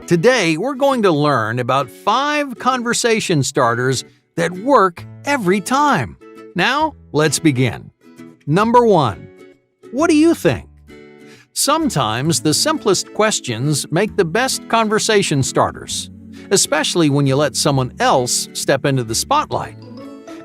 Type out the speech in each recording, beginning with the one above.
Today, we're going to learn about 5 conversation starters that work every time. Now, let's begin. Number 1. What do you think? Sometimes the simplest questions make the best conversation starters, especially when you let someone else step into the spotlight.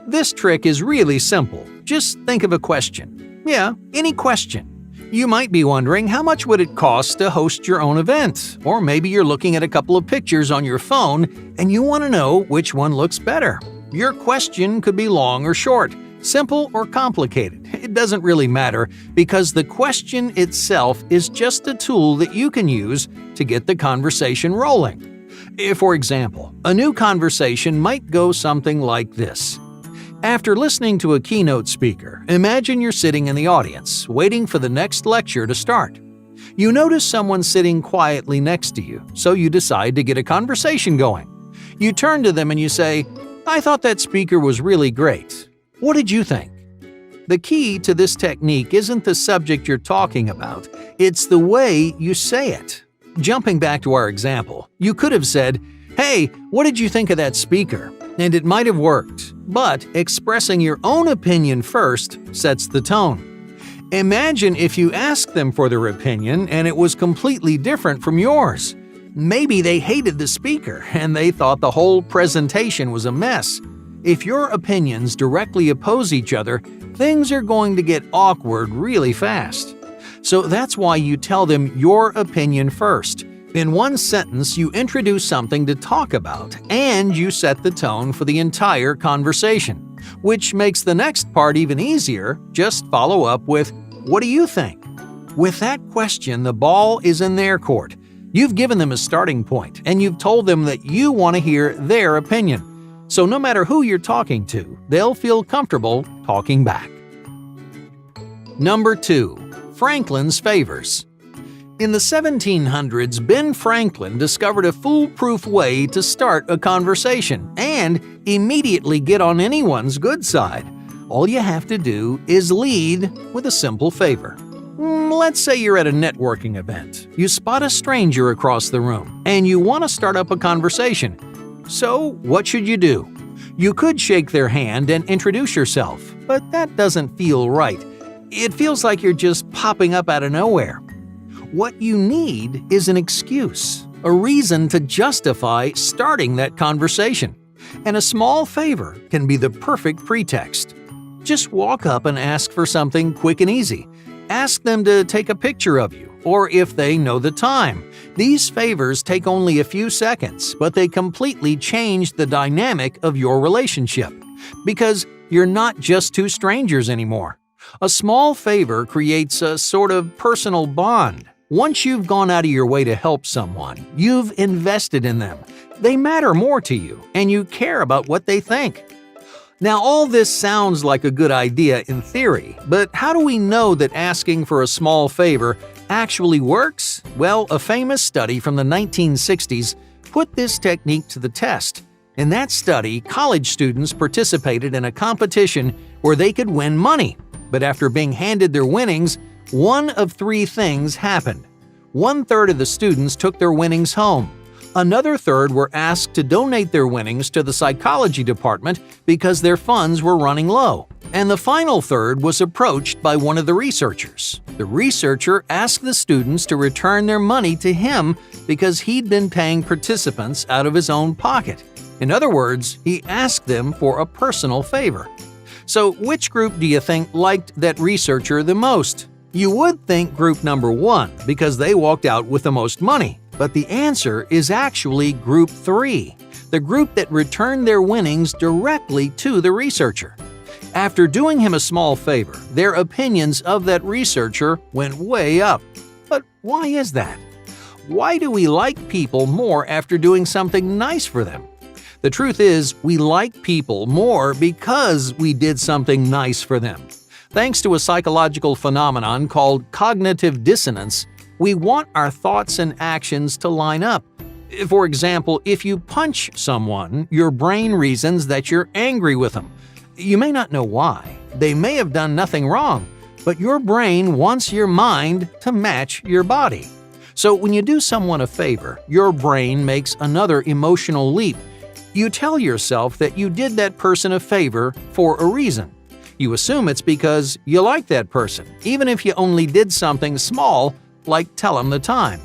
This trick is really simple. Just think of a question. Yeah, any question. You might be wondering, how much would it cost to host your own event? Or maybe you're looking at a couple of pictures on your phone and you want to know which one looks better. Your question could be long or short, simple or complicated. It doesn't really matter because the question itself is just a tool that you can use to get the conversation rolling. For example, a new conversation might go something like this. After listening to a keynote speaker, imagine you're sitting in the audience, waiting for the next lecture to start. You notice someone sitting quietly next to you, so you decide to get a conversation going. You turn to them and you say, "I thought that speaker was really great. What did you think?" The key to this technique isn't the subject you're talking about, it's the way you say it. Jumping back to our example, you could have said, "Hey, what did you think of that speaker?" And it might have worked, but expressing your own opinion first sets the tone. Imagine if you asked them for their opinion and it was completely different from yours. Maybe they hated the speaker and they thought the whole presentation was a mess. If your opinions directly oppose each other, things are going to get awkward really fast. So that's why you tell them your opinion first. In one sentence, you introduce something to talk about, and you set the tone for the entire conversation, which makes the next part even easier. Just follow up with, "What do you think?" With that question, the ball is in their court. You've given them a starting point, and you've told them that you want to hear their opinion. So no matter who you're talking to, they'll feel comfortable talking back. Number 2. Franklin's favors. In the 1700s, Ben Franklin discovered a foolproof way to start a conversation and immediately get on anyone's good side. All you have to do is lead with a simple favor. Let's say you're at a networking event. You spot a stranger across the room, and you want to start up a conversation. So, what should you do? You could shake their hand and introduce yourself, but that doesn't feel right. It feels like you're just popping up out of nowhere. What you need is an excuse, a reason to justify starting that conversation. And a small favor can be the perfect pretext. Just walk up and ask for something quick and easy. Ask them to take a picture of you, or if they know the time. These favors take only a few seconds, but they completely change the dynamic of your relationship. Because you're not just two strangers anymore. A small favor creates a sort of personal bond. Once you've gone out of your way to help someone, you've invested in them. They matter more to you, and you care about what they think. Now, all this sounds like a good idea in theory, but how do we know that asking for a small favor actually works? Well, a famous study from the 1960s put this technique to the test. In that study, college students participated in a competition where they could win money. But after being handed their winnings, one of 3 things happened. 1/3 of the students took their winnings home. Another third were asked to donate their winnings to the psychology department because their funds were running low. And the final third was approached by one of the researchers. The researcher asked the students to return their money to him because he'd been paying participants out of his own pocket. In other words, he asked them for a personal favor. So which group do you think liked that researcher the most? You would think group number 1 because they walked out with the most money, but the answer is actually group 3, the group that returned their winnings directly to the researcher. After doing him a small favor, their opinions of that researcher went way up. But why is that? Why do we like people more after doing something nice for them? The truth is, we like people more because we did something nice for them. Thanks to a psychological phenomenon called cognitive dissonance, we want our thoughts and actions to line up. For example, if you punch someone, your brain reasons that you're angry with them. You may not know why. They may have done nothing wrong, but your brain wants your mind to match your body. So when you do someone a favor, your brain makes another emotional leap. You tell yourself that you did that person a favor for a reason. You assume it's because you like that person, even if you only did something small, like tell them the time.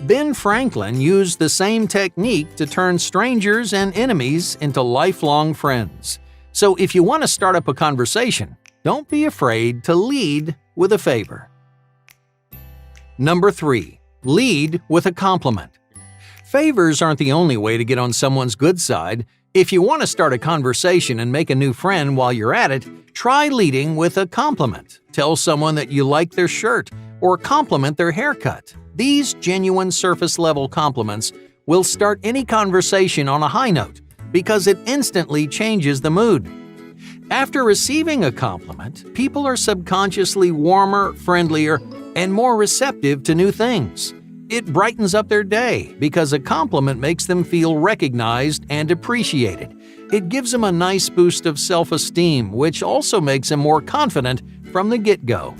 Ben Franklin used the same technique to turn strangers and enemies into lifelong friends. So if you want to start up a conversation, don't be afraid to lead with a favor. Number 3. Lead with a compliment. Favors aren't the only way to get on someone's good side. If you want to start a conversation and make a new friend while you're at it, try leading with a compliment. Tell someone that you like their shirt or compliment their haircut. These genuine surface-level compliments will start any conversation on a high note because it instantly changes the mood. After receiving a compliment, people are subconsciously warmer, friendlier, and more receptive to new things. It brightens up their day because a compliment makes them feel recognized and appreciated. It gives them a nice boost of self-esteem, which also makes them more confident from the get-go.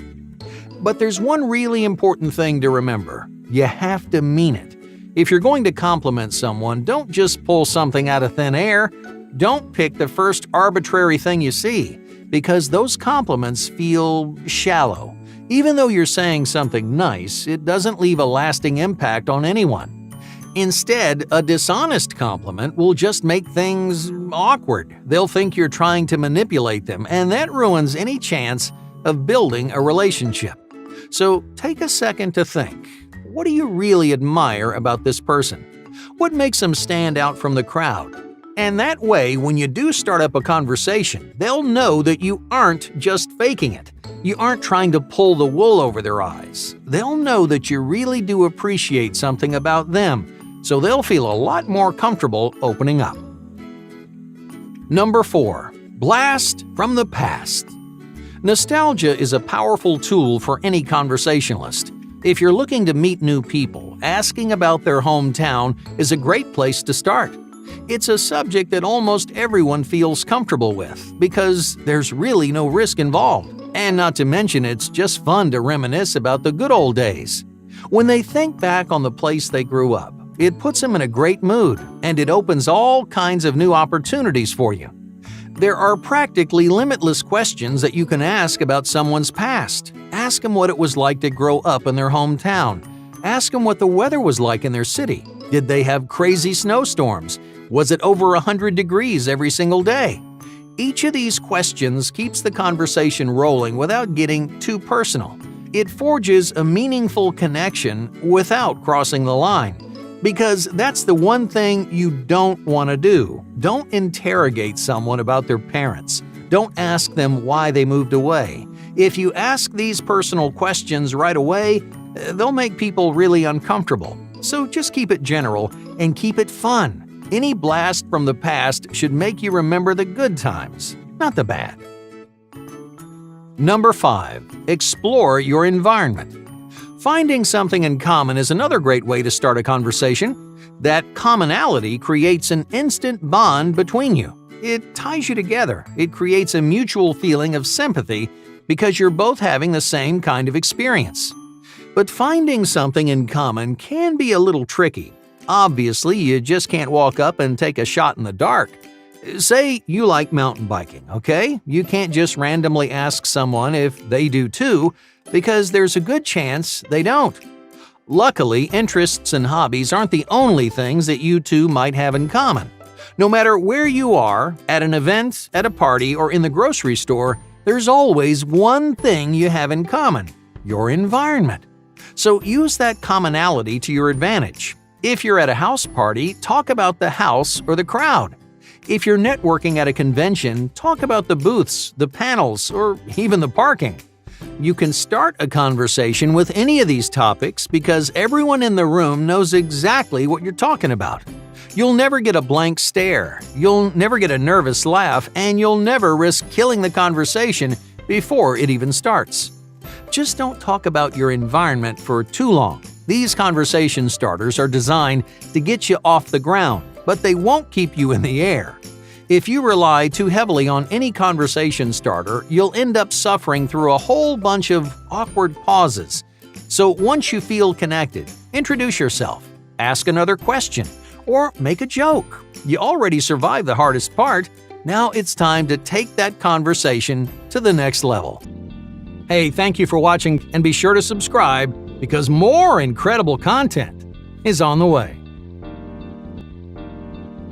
But there's one really important thing to remember. You have to mean it. If you're going to compliment someone, don't just pull something out of thin air. Don't pick the first arbitrary thing you see, because those compliments feel shallow. Even though you're saying something nice, it doesn't leave a lasting impact on anyone. Instead, a dishonest compliment will just make things awkward. They'll think you're trying to manipulate them, and that ruins any chance of building a relationship. So take a second to think. What do you really admire about this person? What makes them stand out from the crowd? And that way, when you do start up a conversation, they'll know that you aren't just faking it. You aren't trying to pull the wool over their eyes. They'll know that you really do appreciate something about them, so they'll feel a lot more comfortable opening up. Number 4. Blast from the past. Nostalgia is a powerful tool for any conversationalist. If you're looking to meet new people, asking about their hometown is a great place to start. It's a subject that almost everyone feels comfortable with because there's really no risk involved. And not to mention, it's just fun to reminisce about the good old days. When they think back on the place they grew up, it puts them in a great mood, and it opens all kinds of new opportunities for you. There are practically limitless questions that you can ask about someone's past. Ask them what it was like to grow up in their hometown. Ask them what the weather was like in their city. Did they have crazy snowstorms? Was it over 100 degrees every single day? Each of these questions keeps the conversation rolling without getting too personal. It forges a meaningful connection without crossing the line. Because that's the one thing you don't want to do. Don't interrogate someone about their parents. Don't ask them why they moved away. If you ask these personal questions right away, they'll make people really uncomfortable. So just keep it general and keep it fun. Any blast from the past should make you remember the good times, not the bad. Number 5. Explore your environment. Finding something in common is another great way to start a conversation. That commonality creates an instant bond between you. It ties you together. It creates a mutual feeling of sympathy because you're both having the same kind of experience. But finding something in common can be a little tricky. Obviously, you just can't walk up and take a shot in the dark. Say you like mountain biking, okay? You can't just randomly ask someone if they do too, because there's a good chance they don't. Luckily, interests and hobbies aren't the only things that you two might have in common. No matter where you are, at an event, at a party, or in the grocery store, there's always one thing you have in common: your environment. So use that commonality to your advantage. If you're at a house party, talk about the house or the crowd. If you're networking at a convention, talk about the booths, the panels, or even the parking. You can start a conversation with any of these topics because everyone in the room knows exactly what you're talking about. You'll never get a blank stare, you'll never get a nervous laugh, and you'll never risk killing the conversation before it even starts. Just don't talk about your environment for too long. These conversation starters are designed to get you off the ground, but they won't keep you in the air. If you rely too heavily on any conversation starter, you'll end up suffering through a whole bunch of awkward pauses. So once you feel connected, Introduce yourself, ask another question, or make a joke. You already survived the hardest part. Now it's time to take that conversation to the next level. Hey, thank you for watching, and be sure to subscribe because more incredible content is on the way.